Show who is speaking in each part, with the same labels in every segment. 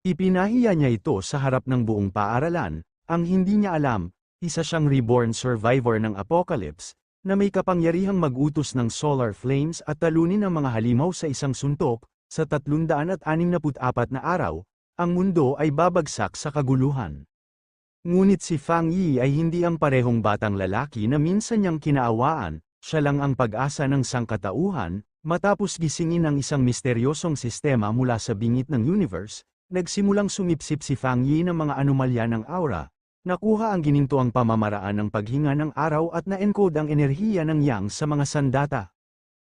Speaker 1: Ipinahiya niya ito sa harap ng buong paaralan. Ang hindi niya alam, isa siyang reborn survivor ng apocalypse, na may kapangyarihang mag-utos ng solar flames at talunin ang mga halimaw sa isang suntok. Sa 364 na araw, ang mundo ay babagsak sa kaguluhan. Ngunit si Fang Yi ay hindi ang parehong batang lalaki na minsan niyang kinaawaan, siya lang ang pag-asa ng sangkatauhan. Matapos gisingin ang isang misteryosong sistema mula sa bingit ng universe, nagsimulang sumipsip si Fang Yi ng mga anomalya ng aura. Nakuha ang ginintuang pamamaraan ng paghinga ng araw at na-encode ang enerhiya ng yang sa mga sandata.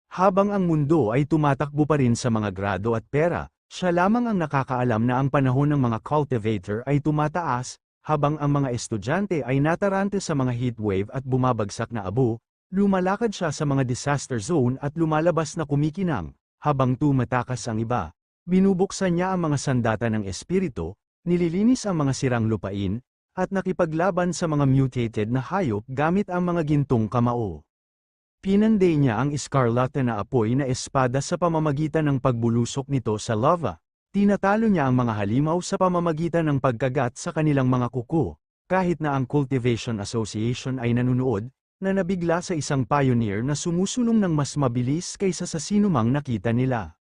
Speaker 1: Habang ang mundo ay tumatakbo pa rin sa mga grado at pera, siya lamang ang nakakaalam na ang panahon ng mga cultivator ay tumataas, habang ang mga estudyante ay natarante sa mga heatwave at bumabagsak na abo. Lumalakad siya sa mga disaster zone at lumalabas na kumikinang, habang tumatakas ang iba. Binubuksan niya ang mga sandata ng espiritu, nililinis ang mga sirang lupain, at nakipaglaban sa mga mutated na hayop gamit ang mga gintong kamao. Pinanday niya ang eskarlata na apoy na espada sa pamamagitan ng pagbulusok nito sa lava. Tinatalo niya ang mga halimaw sa pamamagitan ng pagkagat sa kanilang mga kuko, kahit na ang Cultivation Association ay nanunood, na nabigla sa isang pioneer na sumusulong ng mas mabilis kaysa sa sinumang nakita nila.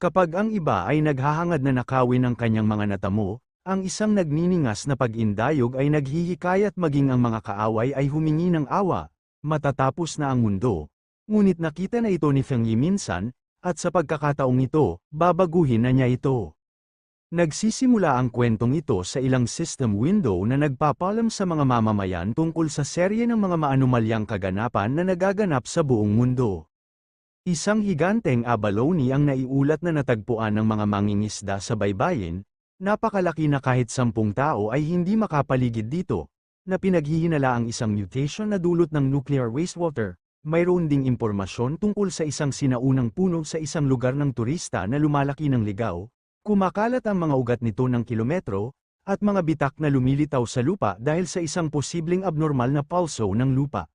Speaker 1: Kapag ang iba ay naghahangad na nakawin ang kanyang mga natamo, ang isang nagniningas na pag-indayog ay naghihikayat maging ang mga kaaway ay humingi ng awa, matatapos na ang mundo. Ngunit nakita na ito ni Feng Yi minsan, at sa pagkakataong ito, babaguhin na niya ito. Nagsisimula ang kwentong ito sa ilang system window na nagpapalam sa mga mamamayan tungkol sa serye ng mga maanumalyang kaganapan na nagaganap sa buong mundo. Isang higanteng abalone ang naiulat na natagpuan ng mga mangingisda sa baybayin, napakalaki na kahit 10 tao ay hindi makapaligid dito, na pinaghihinala ang isang mutation na dulot ng nuclear wastewater. Mayroon ding impormasyon tungkol sa isang sinaunang puno sa isang lugar ng turista na lumalaki ng ligaw, kumakalat ang mga ugat nito ng kilometro, at mga bitak na lumilitaw sa lupa dahil sa isang posibleng abnormal na pulso ng lupa.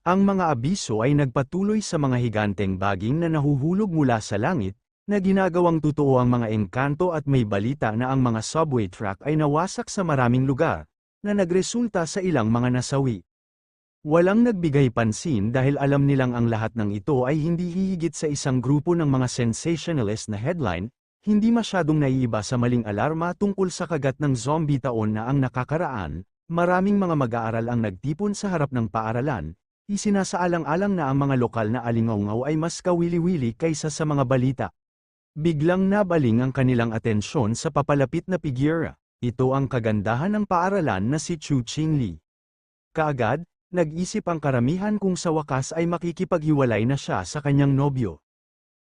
Speaker 1: Ang mga abiso ay nagpatuloy sa mga higanteng baging na nahuhulog mula sa langit, na ginagawang totoo ang mga engkanto at may balita na ang mga subway track ay nawasak sa maraming lugar, na nagresulta sa ilang mga nasawi. Walang nagbigay pansin dahil alam nilang ang lahat ng ito ay hindi hihigit sa isang grupo ng mga sensationalist na headline, hindi masyadong naiiba sa maling alarma tungkol sa kagat ng zombie taon na ang nakakaraan. Maraming mga mag-aaral ang nagtipon sa harap ng paaralan, isinasaalang-alang na ang mga lokal na alingaungaw ay mas kawili-wili kaysa sa mga balita. Biglang nabaling ang kanilang atensyon sa papalapit na figura. Ito ang kagandahan ng paaralan na si Chu Qingli. Kaagad, nag-isip ang karamihan kung sa wakas ay makikipaghiwalay na siya sa kanyang nobyo.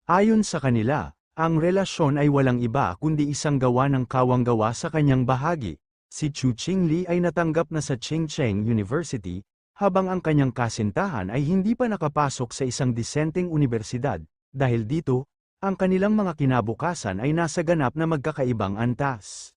Speaker 1: Ayon sa kanila, ang relasyon ay walang iba kundi isang gawa ng kawang-gawa sa kanyang bahagi. Si Chu Qingli ay natanggap na sa Chengcheng University, habang ang kanyang kasintahan ay hindi pa nakapasok sa isang disenteng universidad. Dahil dito, ang kanilang mga kinabukasan ay nasa ganap na magkakaibang antas.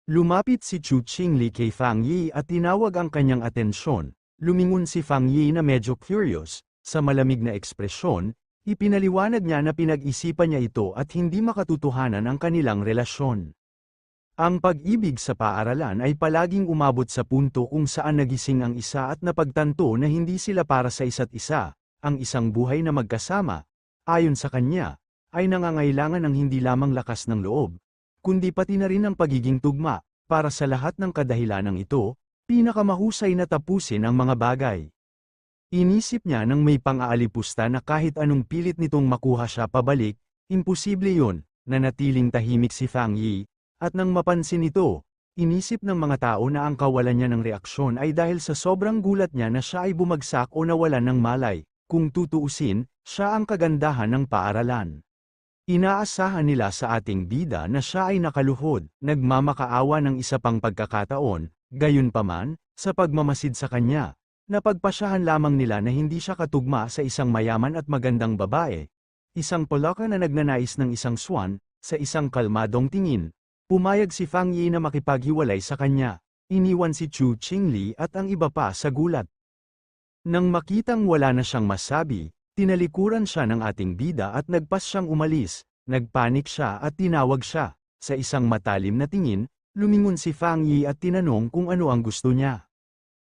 Speaker 1: Lumapit si Chu Qingli kay Fang Yi at tinawag ang kanyang atensyon. Lumingon si Fang Yi na medyo curious, sa malamig na ekspresyon, ipinaliwanag niya na pinag-isipan niya ito at hindi makatutuhanan ang kanilang relasyon. Ang pag-ibig sa paaralan ay palaging umabot sa punto kung saan nagising ang isa at napagtanto na hindi sila para sa isa't isa. Ang isang buhay na magkasama, ayon sa kanya, ay nangangailangan ng hindi lamang lakas ng loob, kundi pati na rin ang pagiging tugma. Para sa lahat ng kadahilanang ito, pinakamahusay na tapusin ang mga bagay. Inisip niya nang may pang-aalipusta na kahit anong pilit nitong makuha siya pabalik, imposible yun, nanatiling tahimik si Fang Yi, at nang mapansin ito, inisip ng mga tao na ang kawalan niya ng reaksyon ay dahil sa sobrang gulat niya na siya ay bumagsak o nawalan ng malay. Kung tutuusin, siya ang kagandahan ng paaralan. Inaasahan nila sa ating bida na siya ay nakaluhod, nagmamakaawa ng isa pang pagkakataon. Gayunpaman, sa pagmamasid sa kanya, napagpasyahan lamang nila na hindi siya katugma sa isang mayaman at magandang babae, isang palaka na nagnanais ng isang swan, sa isang kalmadong tingin. Pumayag si Fang Yi na makipaghiwalay sa kanya, iniwan si Chu Qingli at ang iba pa sa gulat. Nang makitang wala na siyang masabi, tinalikuran siya ng ating bida at nagpas siyang umalis, nagpanik siya at tinawag siya. Sa isang matalim na tingin, lumingon si Fang Yi at tinanong kung ano ang gusto niya.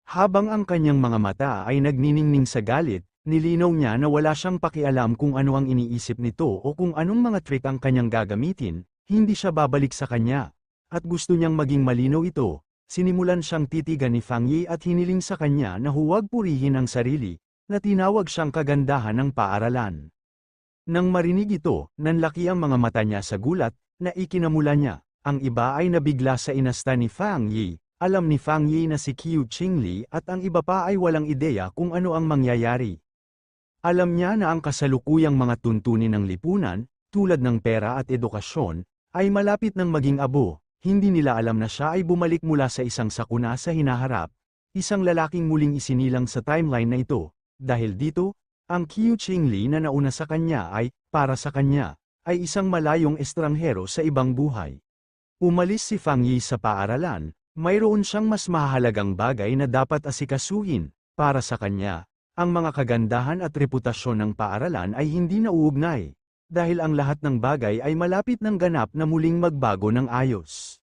Speaker 1: Habang ang kanyang mga mata ay nagniningning sa galit, nilinaw niya na wala siyang pakialam kung ano ang iniisip nito o kung anong mga trick ang kanyang gagamitin, hindi siya babalik sa kanya. At gusto niyang maging malinaw ito, sinimulan siyang titigan ni Fang Yi at hiniling sa kanya na huwag purihin ang sarili, na tinawag siyang kagandahan ng paaralan. Nang marinig ito, nanlaki ang mga mata niya sa gulat, na ikinamula niya. Ang iba ay nabigla sa inasta ni Fang Yi. Alam ni Fang Yi na si Qiu Qingli at ang iba pa ay walang ideya kung ano ang mangyayari. Alam niya na ang kasalukuyang mga tuntunin ng lipunan, tulad ng pera at edukasyon, ay malapit ng maging abo. Hindi nila alam na siya ay bumalik mula sa isang sakuna sa hinaharap, isang lalaking muling isinilang sa timeline na ito. Dahil dito, ang Qiu Qingli na nauna sa kanya ay, para sa kanya, ay isang malayong estranghero sa ibang buhay. Umalis si Fang Yi sa paaralan, mayroon siyang mas mahalagang bagay na dapat asikasuhin. Para sa kanya, ang mga kagandahan at reputasyon ng paaralan ay hindi nauugnay, dahil ang lahat ng bagay ay malapit ng ganap na muling magbago ng ayos.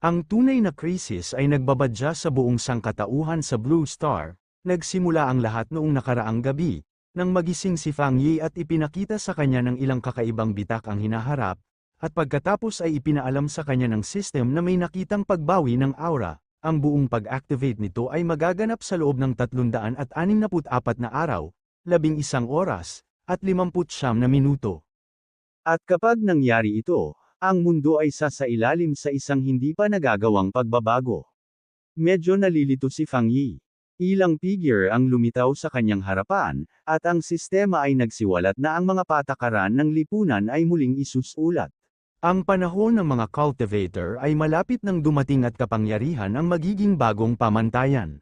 Speaker 1: Ang tunay na krisis ay nagbabadya sa buong sangkatauhan sa Blue Star. Nagsimula ang lahat noong nakaraang gabi, nang magising si Fang Yi at ipinakita sa kanya ng ilang kakaibang bitak ang hinaharap, at pagkatapos ay ipinaalam sa kanya ng system na may nakitang pagbawi ng aura. Ang buong pag-activate nito ay magaganap sa loob ng 364 na araw, 11 oras, at 59 na minuto. At kapag nangyari ito, ang mundo ay sasailalim sa isang hindi pa nagagawang pagbabago. Medyo nalilito si Fang Yi. Ilang figure ang lumitaw sa kanyang harapan, at ang sistema ay nagsiwalat na ang mga patakaran ng lipunan ay muling isusulat. Ang panahon ng mga cultivator ay malapit nang dumating at kapangyarihan ang magiging bagong pamantayan.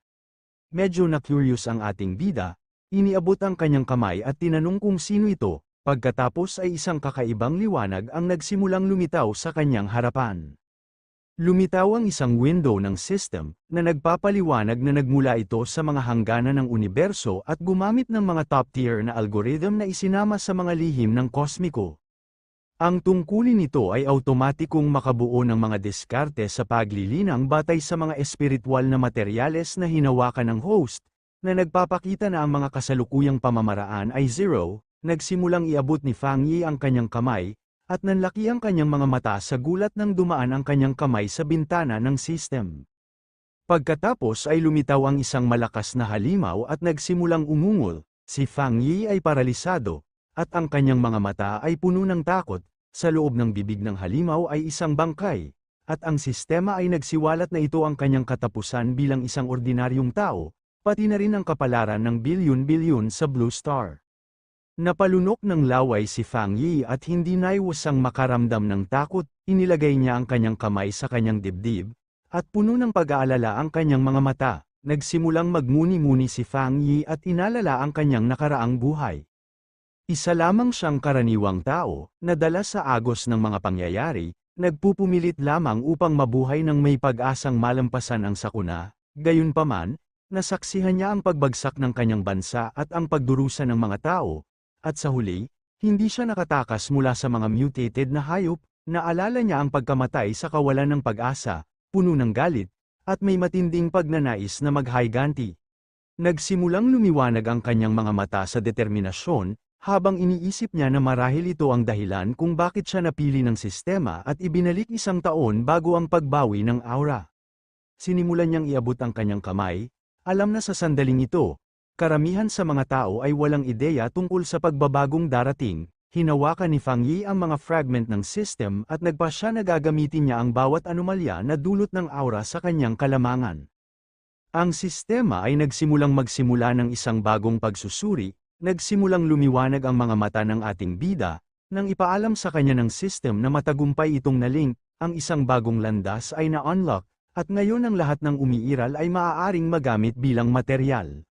Speaker 1: Medyo na-curious ang ating bida, iniabot ang kanyang kamay at tinanong kung sino ito, pagkatapos ay isang kakaibang liwanag ang nagsimulang lumitaw sa kanyang harapan. Lumitaw ang isang window ng system, na nagpapaliwanag na nagmula ito sa mga hangganan ng universo at gumamit ng mga top-tier na algorithm na isinama sa mga lihim ng kosmiko. Ang tungkulin nito ay automatikong makabuo ng mga diskarte sa paglilinang batay sa mga espiritual na materyales na hinawakan ng host, na nagpapakita na ang mga kasalukuyang pamamaraan ay zero. Nagsimulang iabot ni Fang Yi ang kanyang kamay, at nanlaki ang kanyang mga mata sa gulat nang dumaan ang kanyang kamay sa bintana ng system. Pagkatapos ay lumitaw ang isang malakas na halimaw at nagsimulang umungol. Si Fang Yi ay paralisado, at ang kanyang mga mata ay puno ng takot. Sa loob ng bibig ng halimaw ay isang bangkay, at ang sistema ay nagsiwalat na ito ang kanyang katapusan bilang isang ordinaryong tao, pati na rin ang kapalaran ng bilyon-bilyon sa Blue Star. Napalunok ng laway si Fang Yi at hindi naiwasang makaramdam ng takot. Inilagay niya ang kanyang kamay sa kanyang dibdib, at puno ng pag-aalala ang kanyang mga mata. Nagsimulang magmuni-muni si Fang Yi at inalala ang kanyang nakaraang buhay. Isa lamang siyang karaniwang tao, na dala sa agos ng mga pangyayari, nagpupumilit lamang upang mabuhay ng may pag-asang malampasan ang sakuna. Gayunpaman, nasaksihan niya ang pagbagsak ng kanyang bansa at ang pagdurusa ng mga tao, at sa huli, hindi siya nakatakas mula sa mga mutated na hayop. Naalala niya ang pagkamatay sa kawalan ng pag-asa, puno ng galit, at may matinding pagnanais na maghiganti. Nagsimulang lumiwanag ang kanyang mga mata sa determinasyon, habang iniisip niya na marahil ito ang dahilan kung bakit siya napili ng sistema at ibinalik 1 taon bago ang pagbawi ng aura. Sinimulan niyang iabot ang kanyang kamay, alam na sa sandaling ito, karamihan sa mga tao ay walang ideya tungkol sa pagbabagong darating. Hinawakan ni Fang Yi ang mga fragment ng system at nagpa siya na gagamitin niya ang bawat anomalya na dulot ng aura sa kanyang kalamangan. Ang sistema ay nagsimulang magsimula ng isang bagong pagsusuri. Nagsimulang lumiwanag ang mga mata ng ating bida, nang ipaalam sa kanya ng system na matagumpay itong na-link. Ang isang bagong landas ay na-unlock, at ngayon ang lahat ng umiiral ay maaaring magamit bilang materyal.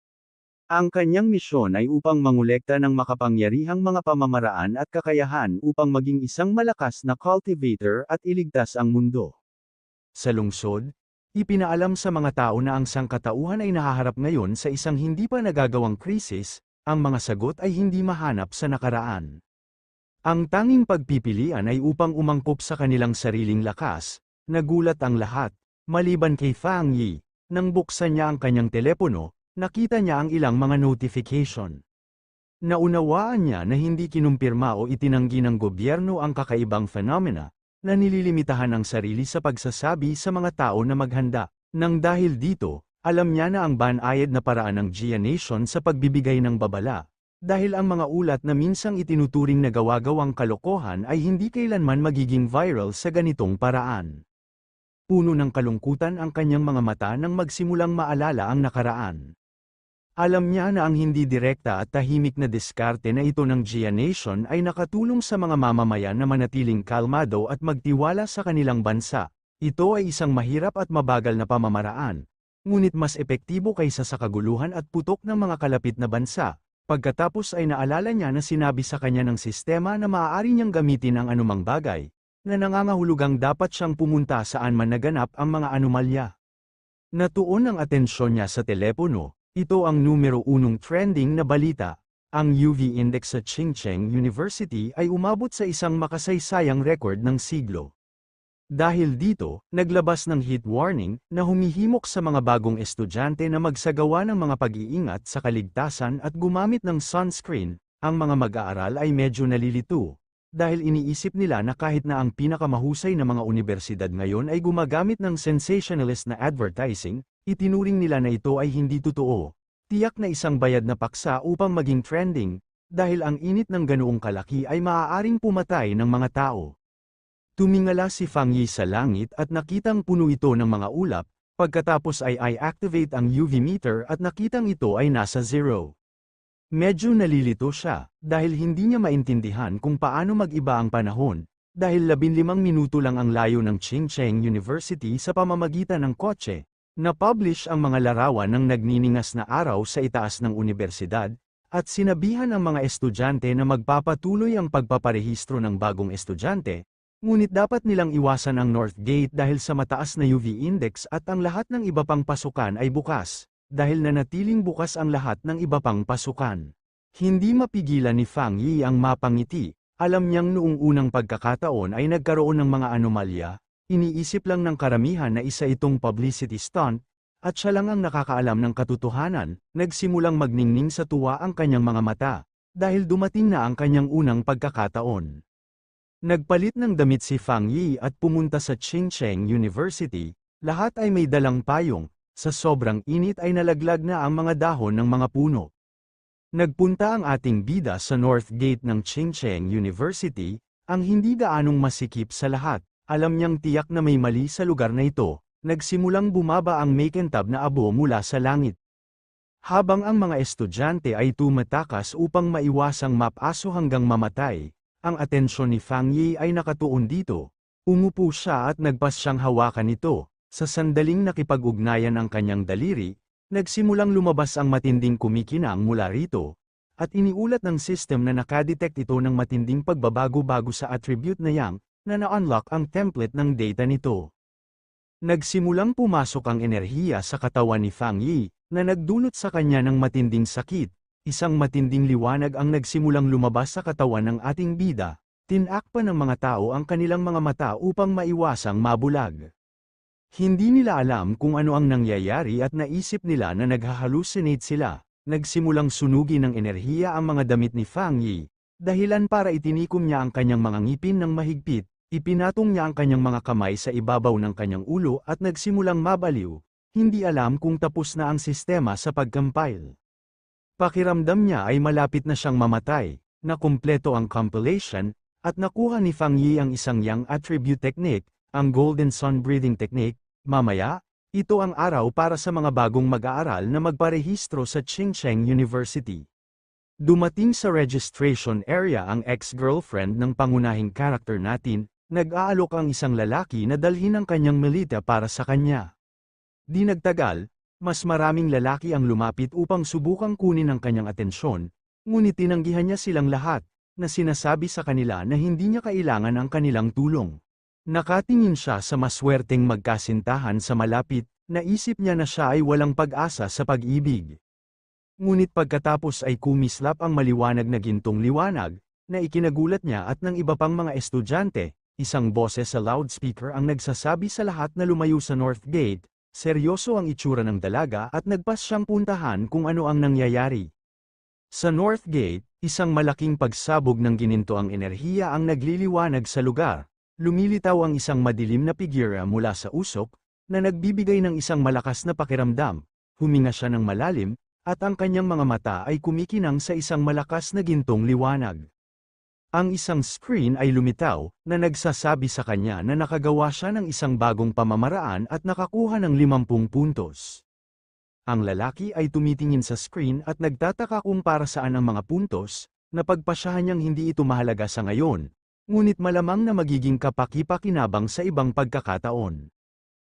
Speaker 1: Ang kanyang misyon ay upang mangolekta ng makapangyarihang mga pamamaraan at kakayahan upang maging isang malakas na cultivator at iligtas ang mundo. Sa lungsod, ipinaalam sa mga tao na ang sangkatauhan ay nahaharap ngayon sa isang hindi pa nagagawang krisis. Ang mga sagot ay hindi mahanap sa nakaraan. Ang tanging pagpipilian ay upang umangkop sa kanilang sariling lakas. Nagulat ang lahat, maliban kay Fang Yi. Nang buksan niya ang kanyang telepono, nakita niya ang ilang mga notification. Naunawaan niya na hindi kinumpirma o itinanggi ng gobyerno ang kakaibang phenomena, na nililimitahan ang sarili sa pagsasabi sa mga tao na maghanda. Nang dahil dito, alam niya na ang banayad na paraan ng Jia Nation sa pagbibigay ng babala. Dahil ang mga ulat na minsang itinuturing na gawa-gawang kalokohan ay hindi kailanman magiging viral sa ganitong paraan. Puno ng kalungkutan ang kanyang mga mata nang magsimulang maalala ang nakaraan. Alam niya na ang hindi direkta at tahimik na diskarte na ito ng Jia Nation ay nakatulong sa mga mamamayan na manatiling kalmado at magtiwala sa kanilang bansa. Ito ay isang mahirap at mabagal na pamamaraan, ngunit mas epektibo kaysa sa kaguluhan at putok ng mga kalapit na bansa. Pagkatapos ay naalala niya na sinabi sa kanya ng sistema na maaari niyang gamitin ang anumang bagay, na nangangahulugang dapat siyang pumunta saan man naganap ang mga anomalya. Natuon ang atensyon niya sa telepono, ito ang numero 1 trending na balita. Ang UV index sa Chingcheng University ay umabot sa isang makasaysayang record ng siglo. Dahil dito, naglabas ng heat warning na humihimok sa mga bagong estudyante na magsagawa ng mga pag-iingat sa kaligtasan at gumamit ng sunscreen. Ang mga mag-aaral ay medyo nalilito, dahil iniisip nila na kahit na ang pinakamahusay na mga universidad ngayon ay gumagamit ng sensationalist na advertising, itinuring nila na ito ay hindi totoo. Tiyak na isang bayad na paksa upang maging trending, dahil ang init ng ganoong kalaki ay maaaring pumatay ng mga tao. Tumingala si Fang Yi sa langit at nakitang puno ito ng mga ulap, pagkatapos ay i-activate ang UV meter at nakitang ito ay nasa 0. Medyo nalilito siya, dahil hindi niya maintindihan kung paano mag-iba ang panahon, dahil 15 minuto lang ang layo ng Chingcheng University sa pamamagitan ng kotse. Na-publish ang mga larawan ng nagniningas na araw sa itaas ng universidad, at sinabihan ang mga estudyante na magpapatuloy ang pagpaparehistro ng bagong estudyante. Ngunit dapat nilang iwasan ang North Gate dahil sa mataas na UV index at ang lahat ng iba pang pasukan ay bukas, dahil nanatiling bukas ang lahat ng iba pang pasukan. Hindi mapigilan ni Fang Yi ang mapangiti, alam niyang noong unang pagkakataon ay nagkaroon ng mga anomalya, iniisip lang ng karamihan na isa itong publicity stunt, at siya lang ang nakakaalam ng katotohanan. Nagsimulang magningning sa tuwa ang kanyang mga mata, dahil dumating na ang kanyang unang pagkakataon. Nagpalit ng damit si Fang Yi at pumunta sa Chingcheng University, lahat ay may dalang payong, sa sobrang init ay nalaglag na ang mga dahon ng mga puno. Nagpunta ang ating bida sa North Gate ng Chingcheng University, ang hindi gaanong masikip sa lahat, alam niyang tiyak na may mali sa lugar na ito, nagsimulang bumaba ang makintab na abo mula sa langit. Habang ang mga estudyante ay tumatakas upang maiwasang mapaso hanggang mamatay, ang atensyon ni Fang Yi ay nakatuon dito. Umupo siya at nagpas siyang hawakan ito. Sa sandaling nakipag-ugnayan ang kanyang daliri, nagsimulang lumabas ang matinding kumikinang mula rito, at iniulat ng system na nakadetect ito ng matinding pagbabago-bago sa attribute na yang, na na-unlock ang template ng data nito. Nagsimulang pumasok ang enerhiya sa katawan ni Fang Yi, na nagdulot sa kanya ng matinding sakit. Isang matinding liwanag ang nagsimulang lumabas sa katawan ng ating bida, tinakpan ng mga tao ang kanilang mga mata upang maiwasang mabulag. Hindi nila alam kung ano ang nangyayari at naisip nila na naghahalusinate sila. Nagsimulang sunugin ng enerhiya ang mga damit ni Fang Yi, dahilan para itinikom niya ang kanyang mga ngipin ng mahigpit, ipinatong niya ang kanyang mga kamay sa ibabaw ng kanyang ulo at nagsimulang mabaliw, hindi alam kung tapos na ang sistema sa pag-compile. Pakiramdam niya ay malapit na siyang mamatay, na kumpleto ang compilation, at nakuha ni Fang Yi ang isang yang attribute technique, ang Golden Sun Breathing Technique. Mamaya, ito ang araw para sa mga bagong mag-aaral na magparehistro sa Chingcheng University. Dumating sa registration area ang ex-girlfriend ng pangunahing karakter natin, nag-aalok ang isang lalaki na dalhin ang kanyang milita para sa kanya. Di nagtagal, mas maraming lalaki ang lumapit upang subukang kunin ang kanyang atensyon, ngunit tinanggihan niya silang lahat, na sinasabi sa kanila na hindi niya kailangan ang kanilang tulong. Nakatingin siya sa maswerteng magkasintahan sa malapit, naisip niya na siya ay walang pag-asa sa pag-ibig. Ngunit pagkatapos ay kumislap ang maliwanag na gintong liwanag, na ikinagulat niya at ng iba pang mga estudyante. Isang boses sa loudspeaker ang nagsasabi sa lahat na lumayo sa North Gate. Seryoso ang itsura ng dalaga at nagpas siyang puntahan kung ano ang nangyayari. Sa North Gate, isang malaking pagsabog ng ginintoang enerhiya ang nagliliwanag sa lugar. Lumilitaw ang isang madilim na figura mula sa usok, na nagbibigay ng isang malakas na pakiramdam. Huminga siya ng malalim, at ang kanyang mga mata ay kumikinang sa isang malakas na gintong liwanag. Ang isang screen ay lumitaw, na nagsasabi sa kanya na nakagawa siya ng isang bagong pamamaraan at nakakuha ng 50 puntos. Ang lalaki ay tumitingin sa screen at nagtataka kung para saan ang mga puntos, napagpasyahan niyang hindi ito mahalaga sa ngayon, ngunit malamang na magiging kapaki-pakinabang sa ibang pagkakataon.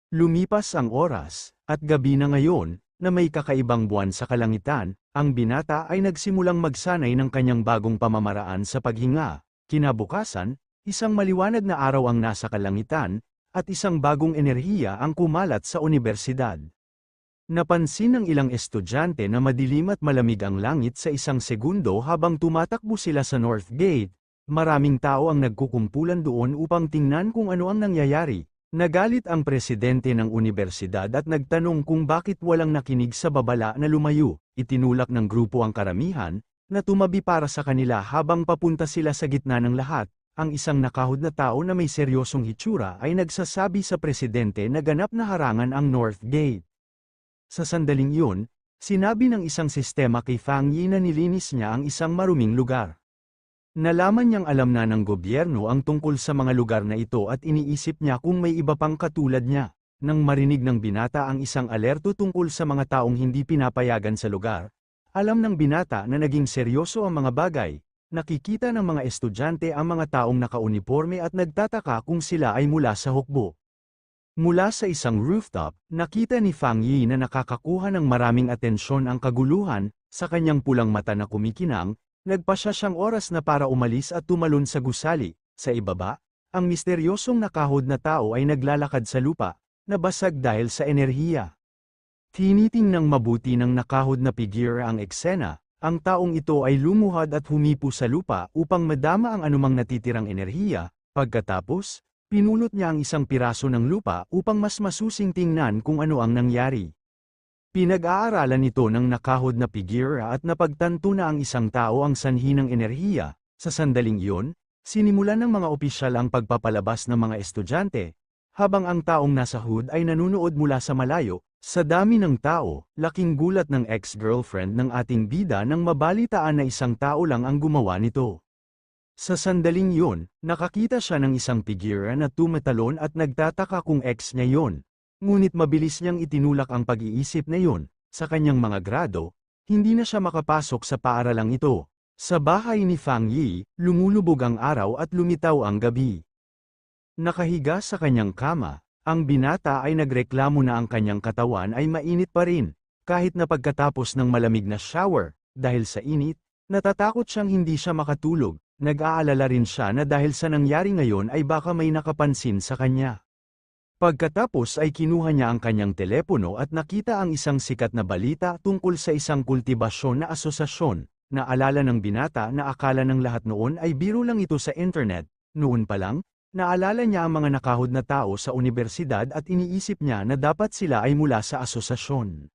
Speaker 1: Lumipas ang oras, at gabi na ngayon, na may kakaibang buwan sa kalangitan, ang binata ay nagsimulang magsanay ng kanyang bagong pamamaraan sa paghinga. Kinabukasan, isang maliwanag na araw ang nasa kalangitan, at isang bagong enerhiya ang kumalat sa unibersidad. Napansin ng ilang estudyante na madilim at malamig ang langit sa isang segundo habang tumatakbo sila sa North Gate. Maraming tao ang nagkukumpulan doon upang tingnan kung ano ang nangyayari. Nagalit ang presidente ng unibersidad at nagtanong kung bakit walang nakinig sa babala na lumayo. Itinulak ng grupo ang karamihan, na tumabi para sa kanila habang papunta sila sa gitna ng lahat. Ang isang nakahod na tao na may seryosong hitsura ay nagsasabi sa presidente na ganap na harangan ang North Gate. Sa sandaling yun, sinabi ng isang sistema kay Fang Yi na nilinis niya ang isang maruming lugar. Nalaman niyang alam na ng gobyerno ang tungkol sa mga lugar na ito at iniisip niya kung may iba pang katulad niya. Nang marinig ng binata ang isang alerto tungkol sa mga taong hindi pinapayagan sa lugar, alam ng binata na naging seryoso ang mga bagay. Nakikita ng mga estudyante ang mga taong nakauniporme at nagtataka kung sila ay mula sa hukbo. Mula sa isang rooftop, nakita ni Fang Yi na nakakakuha ng maraming atensyon ang kaguluhan, sa kanyang pulang mata na kumikinang. Nagpasya siyang oras na para umalis at tumalon sa gusali. Sa ibaba, ang misteryosong nakahod na tao ay naglalakad sa lupa, nabasag dahil sa enerhiya. Tinitingnang mabuti ng nakahod na figure ang eksena, ang taong ito ay lumuhad at humipo sa lupa upang madama ang anumang natitirang enerhiya. Pagkatapos, pinulot niya ang isang piraso ng lupa upang mas masusing tingnan kung ano ang nangyari. Pinag-aaralan nito ng nakahod na figura at napagtanto na ang isang tao ang sanhi ng enerhiya. Sa sandaling iyon, sinimulan ng mga opisyal ang pagpapalabas ng mga estudyante, habang ang taong nasa hood ay nanunood mula sa malayo. Sa dami ng tao, laking gulat ng ex-girlfriend ng ating bida nang mabalitaan na isang tao lang ang gumawa nito. Sa sandaling iyon, nakakita siya ng isang figura na tumatalon at nagtataka kung ex niya yon. Ngunit mabilis niyang itinulak ang pag-iisip na yun. Sa kanyang mga grado, hindi na siya makapasok sa paaralang ito. Sa bahay ni Fang Yi, lumulubog ang araw at lumitaw ang gabi. Nakahiga sa kanyang kama, ang binata ay nagreklamo na ang kanyang katawan ay mainit pa rin, kahit na pagkatapos ng malamig na shower. Dahil sa init, natatakot siyang hindi siya makatulog. Nag-aalala rin siya na dahil sa nangyari ngayon ay baka may nakapansin sa kanya. Pagkatapos ay kinuha niya ang kanyang telepono at nakita ang isang sikat na balita tungkol sa isang kultibasyon na asosasyon. Naalala ng binata na akala ng lahat noon ay biro lang ito sa internet. Noon pa lang, naalala niya ang mga nakahod na tao sa unibersidad at iniisip niya na dapat sila ay mula sa asosasyon.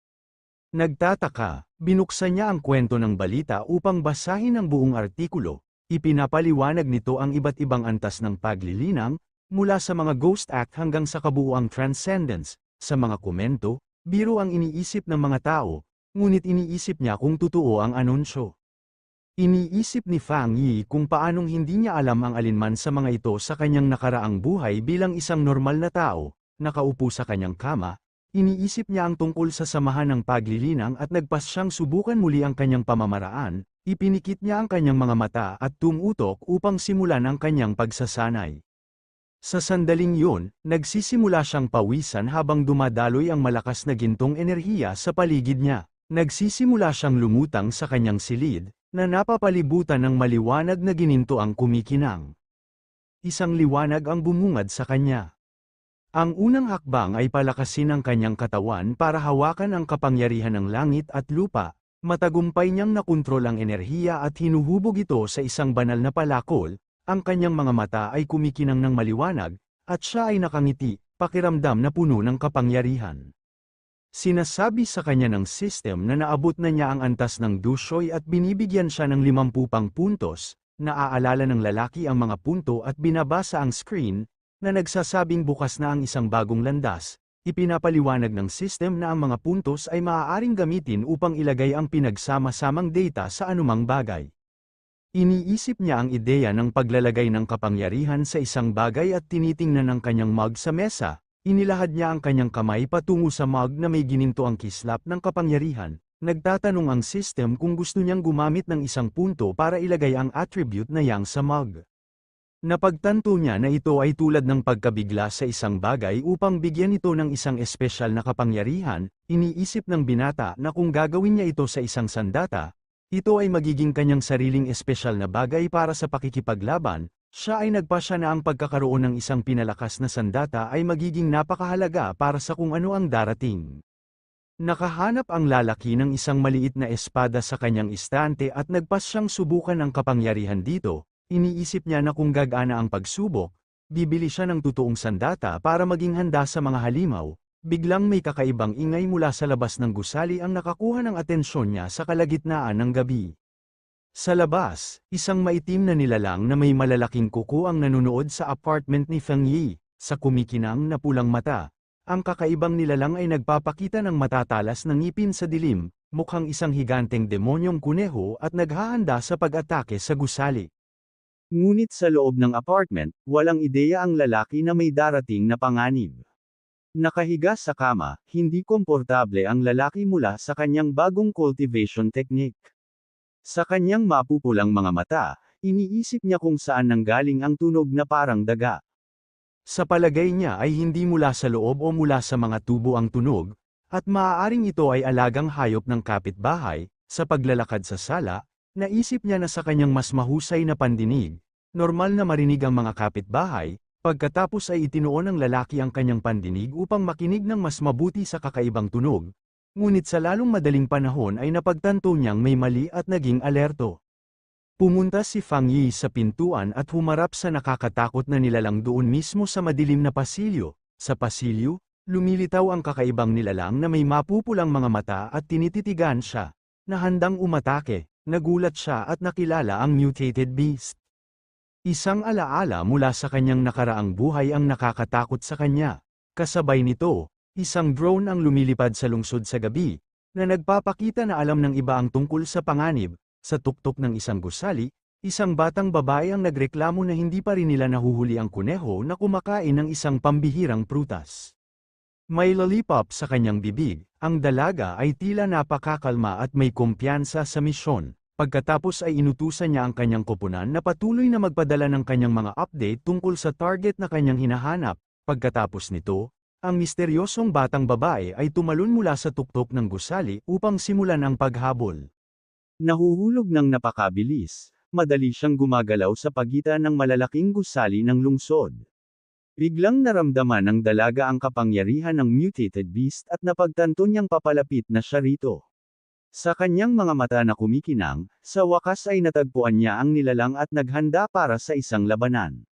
Speaker 1: Nagtataka, binuksan niya ang kwento ng balita upang basahin ang buong artikulo. Ipinapaliwanag nito ang iba't ibang antas ng paglilinang, mula sa mga ghost act hanggang sa kabuuang transcendence. Sa mga komento, biro ang iniisip ng mga tao, ngunit iniisip niya kung totoo ang anunsyo. Iniisip ni Fang Yi kung paanong hindi niya alam ang alinman sa mga ito sa kanyang nakaraang buhay bilang isang normal na tao. Nakaupo sa kanyang kama, iniisip niya ang tungkol sa samahan ng paglilinang at nagpas siyang subukan muli ang kanyang pamamaraan. Ipinikit niya ang kanyang mga mata at tumutok upang simulan ang kanyang pagsasanay. Sa sandaling yun, nagsisimula siyang pawisan habang dumadaloy ang malakas na gintong enerhiya sa paligid niya. Nagsisimula siyang lumutang sa kanyang silid, na napapalibutan ng maliwanag na gininto ang kumikinang. Isang liwanag ang bumungad sa kanya. Ang unang hakbang ay palakasin ang kanyang katawan para hawakan ang kapangyarihan ng langit at lupa. Matagumpay niyang nakontrol ang enerhiya at hinuhubog ito sa isang banal na palakol, ang kanyang mga mata ay kumikinang ng maliwanag, at siya ay nakangiti, pakiramdam na puno ng kapangyarihan. Sinasabi sa kanya ng system na naabot na niya ang antas ng dusyoy at binibigyan siya ng 50 pang puntos, naaalala ng lalaki ang mga punto at binabasa ang screen, na nagsasabing bukas na ang isang bagong landas. Ipinapaliwanag ng system na ang mga puntos ay maaaring gamitin upang ilagay ang pinagsama-samang data sa anumang bagay. Iniisip niya ang ideya ng paglalagay ng kapangyarihan sa isang bagay at tinitingnan ang kanyang mug sa mesa. Inilahad niya ang kanyang kamay patungo sa mug na may gininto ang kislap ng kapangyarihan. Nagtatanong ang system kung gusto niyang gumamit ng isang punto para ilagay ang attribute na yang sa mug. Napagtanto niya na ito ay tulad ng pagkabigla sa isang bagay upang bigyan ito ng isang espesyal na kapangyarihan. Iniisip ng binata na kung gagawin niya ito sa isang sandata, ito ay magiging kanyang sariling espesyal na bagay para sa pakikipaglaban. Siya ay nagpasya na ang pagkakaroon ng isang pinalakas na sandata ay magiging napakahalaga para sa kung ano ang darating. Nakahanap ang lalaki ng isang maliit na espada sa kanyang istante at nagpasyang subukan ang kapangyarihan dito. Iniisip niya na kung gagana ang pagsubok, bibili siya ng totoong sandata para maging handa sa mga halimaw. Biglang may kakaibang ingay mula sa labas ng gusali ang nakakuha ng atensyon niya sa kalagitnaan ng gabi. Sa labas, isang maitim na nilalang na may malalaking kuko ang nanunood sa apartment ni Feng Yi, sa kumikinang na pulang mata. Ang kakaibang nilalang ay nagpapakita ng matatalas na ngipin sa dilim, mukhang isang higanteng demonyong kuneho at naghahanda sa pag-atake sa gusali. Ngunit sa loob ng apartment, walang ideya ang lalaki na may darating na panganib. Nakahiga sa kama, hindi komportable ang lalaki mula sa kanyang bagong cultivation technique. Sa kanyang mapupulang mga mata, iniisip niya kung saan nanggaling ang tunog na parang daga. Sa palagay niya ay hindi mula sa loob o mula sa mga tubo ang tunog, at maaaring ito ay alagang hayop ng kapitbahay. Sa paglalakad sa sala, naisip niya na sa kanyang mas mahusay na pandinig, normal na marinig ang mga kapitbahay. Pagkatapos ay itinuon ng lalaki ang kanyang pandinig upang makinig ng mas mabuti sa kakaibang tunog. Ngunit sa lalong madaling panahon ay napagtanto niyang may mali at naging alerto. Pumunta si Fang Yi sa pintuan at humarap sa nakakatakot na nilalang doon mismo sa madilim na pasilyo. Sa pasilyo, lumilitaw ang kakaibang nilalang na may mapupulang mga mata at tinititigan siya. Na handang umatake, nagulat siya at nakilala ang mutated beast. Isang alaala mula sa kanyang nakaraang buhay ang nakakatakot sa kanya. Kasabay nito, isang drone ang lumilipad sa lungsod sa gabi, na nagpapakita na alam ng iba ang tungkol sa panganib. Sa tuktok ng isang gusali, isang batang babae ang nagreklamo na hindi pa rin nila nahuhuli ang kuneho na kumakain ng isang pambihirang prutas. May lollipop sa kanyang bibig, ang dalaga ay tila napakakalma at may kumpiyansa sa misyon. Pagkatapos ay inutusan niya ang kanyang koponan na patuloy na magpadala ng kanyang mga update tungkol sa target na kanyang hinahanap. Pagkatapos nito, ang misteryosong batang babae ay tumalon mula sa tuktok ng gusali upang simulan ang paghabol. Nahuhulog ng napakabilis, madali siyang gumagalaw sa pagitan ng malalaking gusali ng lungsod. Biglang naramdaman ng dalaga ang kapangyarihan ng mutated beast at napagtanto niyang papalapit na siya rito. Sa kanyang mga mata na kumikinang, sa wakas ay natagpuan niya ang nilalang at naghanda para sa isang labanan.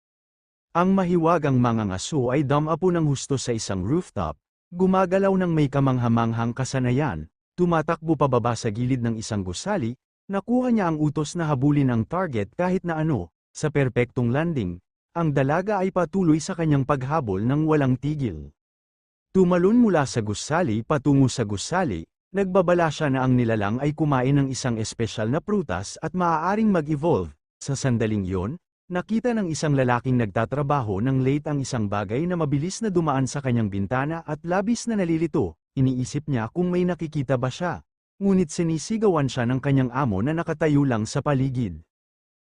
Speaker 1: Ang mahiwagang mga ngaso ay damapo ng husto sa isang rooftop, gumagalaw ng may kamanghamanghang kasanayan, tumatakbo pababa sa gilid ng isang gusali, nakuha niya ang utos na habulin ang target kahit na ano. Sa perpektong landing, ang dalaga ay patuloy sa kanyang paghabol ng walang tigil. Tumalon mula sa gusali patungo sa gusali, nagbabala siya na ang nilalang ay kumain ng isang espesyal na prutas at maaaring mag-evolve. Sa sandaling yon, nakita ng isang lalaking nagtatrabaho ng late ang isang bagay na mabilis na dumaan sa kanyang bintana at labis na nalilito. Iniisip niya kung may nakikita ba siya. Ngunit sinisigawan siya ng kanyang amo na nakatayo lang sa paligid.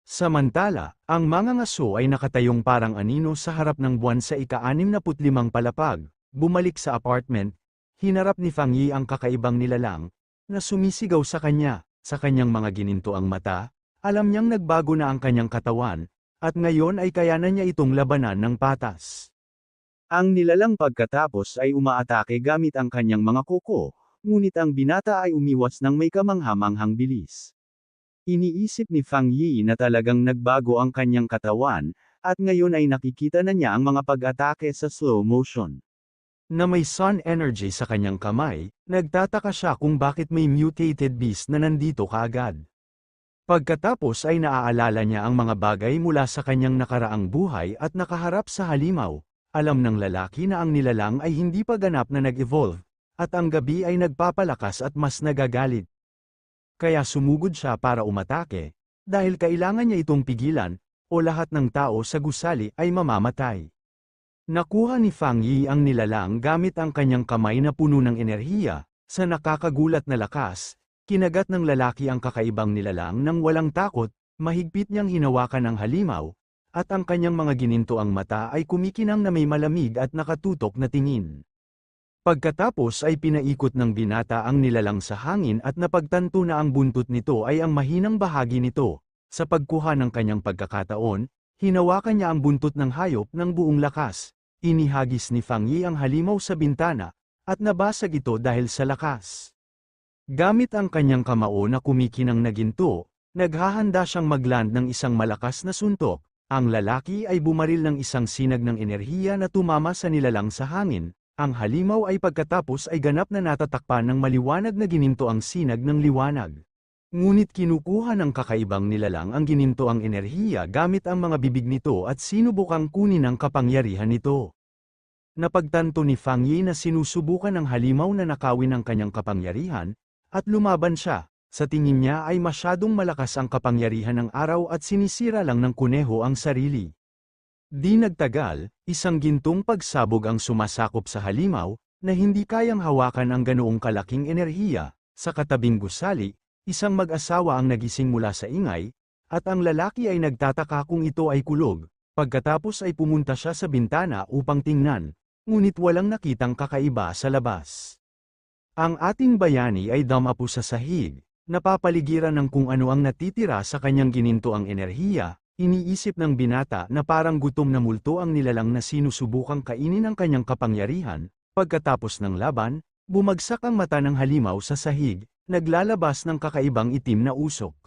Speaker 1: Samantala, ang mga ngaso ay nakatayong parang anino sa harap ng buwan sa ika-65 palapag. Bumalik sa apartment, hinarap ni Fang Yi ang kakaibang nilalang, na sumisigaw sa kanya. Sa kanyang mga ginintoang mata, alam niyang nagbago na ang kanyang katawan, at ngayon ay kayanan niya itong labanan ng patas. Ang nilalang pagkatapos ay umaatake gamit ang kanyang mga kuko, Ngunit ang binata ay umiwas ng may kamanghamanghang bilis. Iniisip ni Fang Yi na talagang nagbago ang kanyang katawan, at ngayon ay nakikita na niya ang mga pag-atake sa slow motion. Na may sun energy sa kanyang kamay, nagtataka siya kung bakit may mutated beast na nandito kaagad. Pagkatapos ay naaalala niya ang mga bagay mula sa kanyang nakaraang buhay at nakaharap sa halimaw. Alam ng lalaki na ang nilalang ay hindi pa ganap na nag-evolve, at ang gabi ay nagpapalakas at mas nagagalit. Kaya sumugod siya para umatake, dahil kailangan niya itong pigilan, o lahat ng tao sa gusali ay mamamatay. Nakuha ni Fang Yi ang nilalang gamit ang kanyang kamay na puno ng enerhiya. Sa nakakagulat na lakas, kinagat ng lalaki ang kakaibang nilalang nang walang takot, mahigpit niyang hinawakan ang halimaw, at ang kanyang mga ginintoang mata ay kumikinang na may malamig at nakatutok na tingin. Pagkatapos ay pinaikot ng binata ang nilalang sa hangin at napagtanto na ang buntot nito ay ang mahinang bahagi nito. Sa pagkuha ng kanyang pagkakataon, hinawakan niya ang buntot ng hayop ng buong lakas. Inihagis ni Fang Yi ang halimaw sa bintana, at nabasag ito dahil sa lakas. Gamit ang kanyang kamao na kumikinang na ginto, naghahanda siyang magland ng isang malakas na suntok. Ang lalaki ay bumaril ng isang sinag ng enerhiya na tumama sa nilalang sa hangin. Ang halimaw ay pagkatapos ay ganap na natatakpan ng maliwanag na gininto ang sinag ng liwanag. Ngunit kinukuha ng kakaibang nilalang ang gininto ang enerhiya gamit ang mga bibig nito at sinubukang kunin ang kapangyarihan nito. Napagtanto ni Fang Yi na sinusubukan ng halimaw na nakawin ang kanyang kapangyarihan, at lumaban siya. Sa tingin niya ay masyadong malakas ang kapangyarihan ng araw at sinisira lang ng kuneho ang sarili. Di nagtagal, isang gintong pagsabog ang sumasakop sa halimaw, na hindi kayang hawakan ang ganoong kalaking enerhiya. Sa katabing gusali, isang mag-asawa ang nagising mula sa ingay, at ang lalaki ay nagtataka kung ito ay kulog. Pagkatapos ay pumunta siya sa bintana upang tingnan, ngunit walang nakitang kakaiba sa labas. Ang ating bayani ay damapo sa sahig, napapaligiran ng kung ano ang natitira sa kanyang gininto ang enerhiya. Iniisip ng binata na parang gutom na multo ang nilalang na sinusubukang kainin ang kanyang kapangyarihan. Pagkatapos ng laban, bumagsak ang mata ng halimaw sa sahig, naglalabas ng kakaibang itim na usok.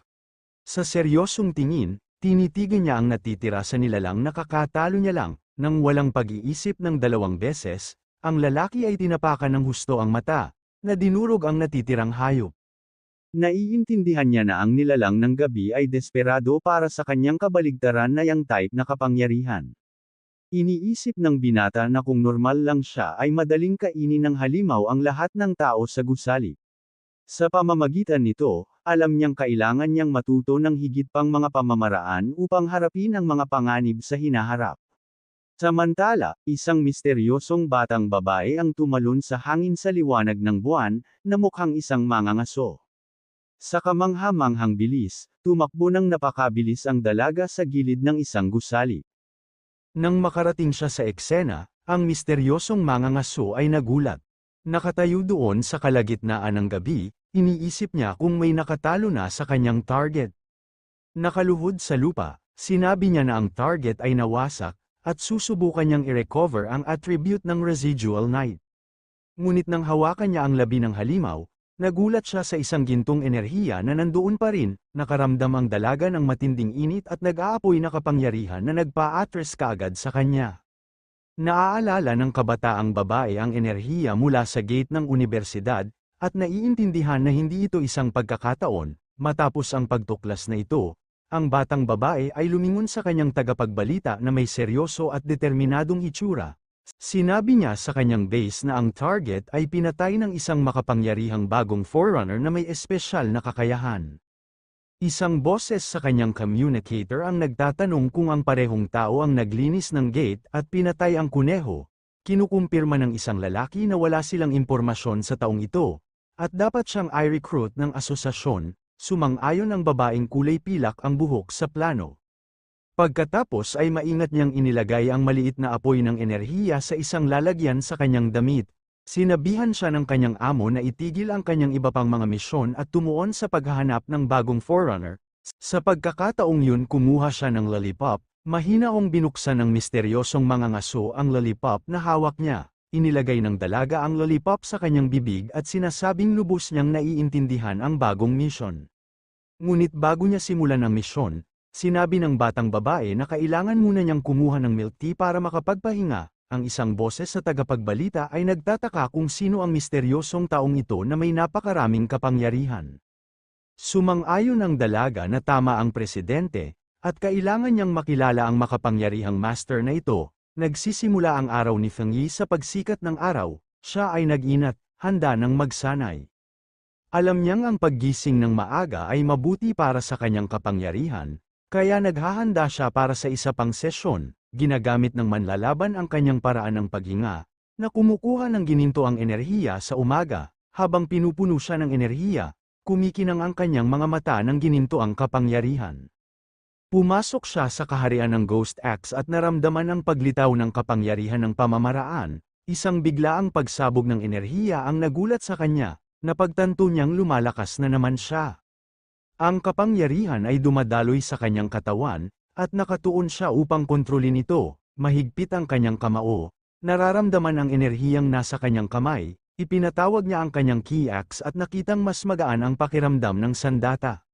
Speaker 1: Sa seryosong tingin, tinitigan niya ang natitira sa nilalang na kakatalo niya lang. Nang walang pag-iisip ng 2 beses, ang lalaki ay tinapakan ng husto ang mata, na dinurog ang natitirang hayop. Naiintindihan niya na ang nilalang ng gabi ay desperado para sa kanyang kabaligtaran na yang type na kapangyarihan. Iniisip ng binata na kung normal lang siya ay madaling kainin ng halimaw ang lahat ng tao sa gusali. Sa pamamagitan nito, alam niyang kailangan niyang matuto ng higit pang mga pamamaraan upang harapin ang mga panganib sa hinaharap. Samantala, isang misteryosong batang babae ang tumalon sa hangin sa liwanag ng buwan, na mukhang isang mangangaso. Sa kamangha-manghang bilis, tumakbo ng napakabilis ang dalaga sa gilid ng isang gusali. Nang makarating siya sa eksena, ang misteryosong mangangaso ay nagulat. Nakatayo doon sa kalagitnaan ng gabi, iniisip niya kung may nakatalo na sa kanyang target. Nakaluhod sa lupa, sinabi niya na ang target ay nawasak, at susubukan niyang i-recover ang attribute ng residual night. Ngunit nang hawakan niya ang labi ng halimaw, nagulat siya sa isang gintong enerhiya na nandoon pa rin. Nakaramdam ang dalaga ng matinding init at nag-aapoy na kapangyarihan na nagpa-atras kaagad sa kanya. Naaalala ng kabataang babae ang enerhiya mula sa gate ng unibersidad, at naiintindihan na hindi ito isang pagkakataon. Matapos ang pagtuklas na ito, ang batang babae ay lumingon sa kanyang tagapagbalita na may seryoso at determinadong hitsura. Sinabi niya sa kanyang base na ang target ay pinatay ng isang makapangyarihang bagong forerunner na may espesyal na kakayahan. Isang boses sa kanyang communicator ang nagtatanong kung ang parehong tao ang naglinis ng gate at pinatay ang kuneho. Kinukumpirma ng isang lalaki na wala silang impormasyon sa taong ito, at dapat siyang i-recruit ng asosasyon. Sumang-ayon ang babaeng kulay pilak ang buhok sa plano. Pagkatapos ay maingat niyang inilagay ang maliit na apoy ng enerhiya sa isang lalagyan sa kanyang damit. Sinabihan siya ng kanyang amo na itigil ang kanyang iba pang mga misyon at tumuon sa paghahanap ng bagong forerunner. Sa pagkakataong yun kumuha siya ng lollipop, mahinaong binuksan ng misteryosong mangangaso ang lollipop na hawak niya. inilagay ng dalaga ang lollipop sa kanyang bibig at sinasabing lubos niyang naiintindihan ang bagong misyon. Ngunit bago niya simulan ang misyon, sinabi ng batang babae na kailangan muna niyang kumuha ng milk tea para makapagpahinga. Ang isang boses sa tagapagbalita ay nagtataka kung sino ang misteryosong taong ito na may napakaraming kapangyarihan. Sumang-ayon ang dalaga na tama ang presidente, at kailangan niyang makilala ang makapangyarihang master na ito. Nagsisimula ang araw ni Feng Yi sa pagsikat ng araw, siya ay nag-inat, handa ng magsanay. Alam niyang ang paggising ng maaga ay mabuti para sa kanyang kapangyarihan, kaya naghahanda siya para sa isa pang sesyon. Ginagamit ng manlalaban ang kanyang paraan ng paghinga, na kumukuha ng gininto ang enerhiya sa umaga, habang pinupuno siya ng enerhiya, kumikinang ang kanyang mga mata ng gininto ang kapangyarihan. Pumasok siya sa kaharian ng Ghost Axe at naramdaman ang paglitaw ng kapangyarihan ng pamamaraan, isang biglaang pagsabog ng enerhiya ang nagulat sa kanya, na pagtanto niyang lumalakas na naman siya. Ang kapangyarihan ay dumadaloy sa kanyang katawan, at nakatuon siya upang kontrolin ito. Mahigpit ang kanyang kamao, nararamdaman ang enerhiyang nasa kanyang kamay, ipinatawag niya ang kanyang key axe at nakitang mas magaan ang pakiramdam ng sandata.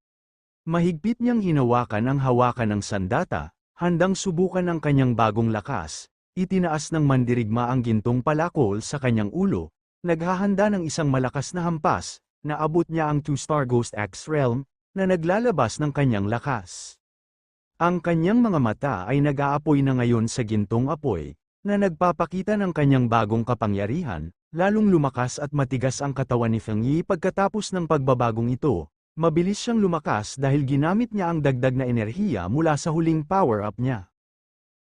Speaker 1: Mahigpit niyang hinawakan ang hawakan ng sandata, handang subukan ang kanyang bagong lakas. Itinaas ng mandirigma ang gintong palakol sa kanyang ulo, naghahanda ng isang malakas na hampas, naabot niya ang 2-star Ghost Axe Realm, na naglalabas ng kanyang lakas. Ang kanyang mga mata ay nag-aapoy na ngayon sa gintong apoy, na nagpapakita ng kanyang bagong kapangyarihan, lalong lumakas at matigas ang katawan ni Feng Yi pagkatapos ng pagbabagong ito. Mabilis siyang lumakas dahil ginamit niya ang dagdag na enerhiya mula sa huling power-up niya.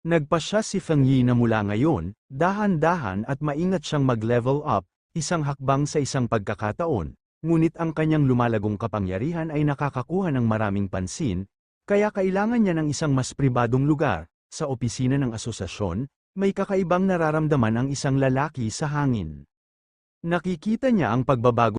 Speaker 1: Nagpasya si Feng Yi na mula ngayon, dahan-dahan at maingat siyang mag-level up, isang hakbang sa isang pagkakataon, ngunit ang kanyang lumalagong kapangyarihan ay nakakakuha ng maraming pansin, kaya kailangan niya ng isang mas pribadong lugar. Sa opisina ng asosasyon, may kakaibang nararamdaman ang isang lalaki sa hangin. Nakikita niya ang pagbabago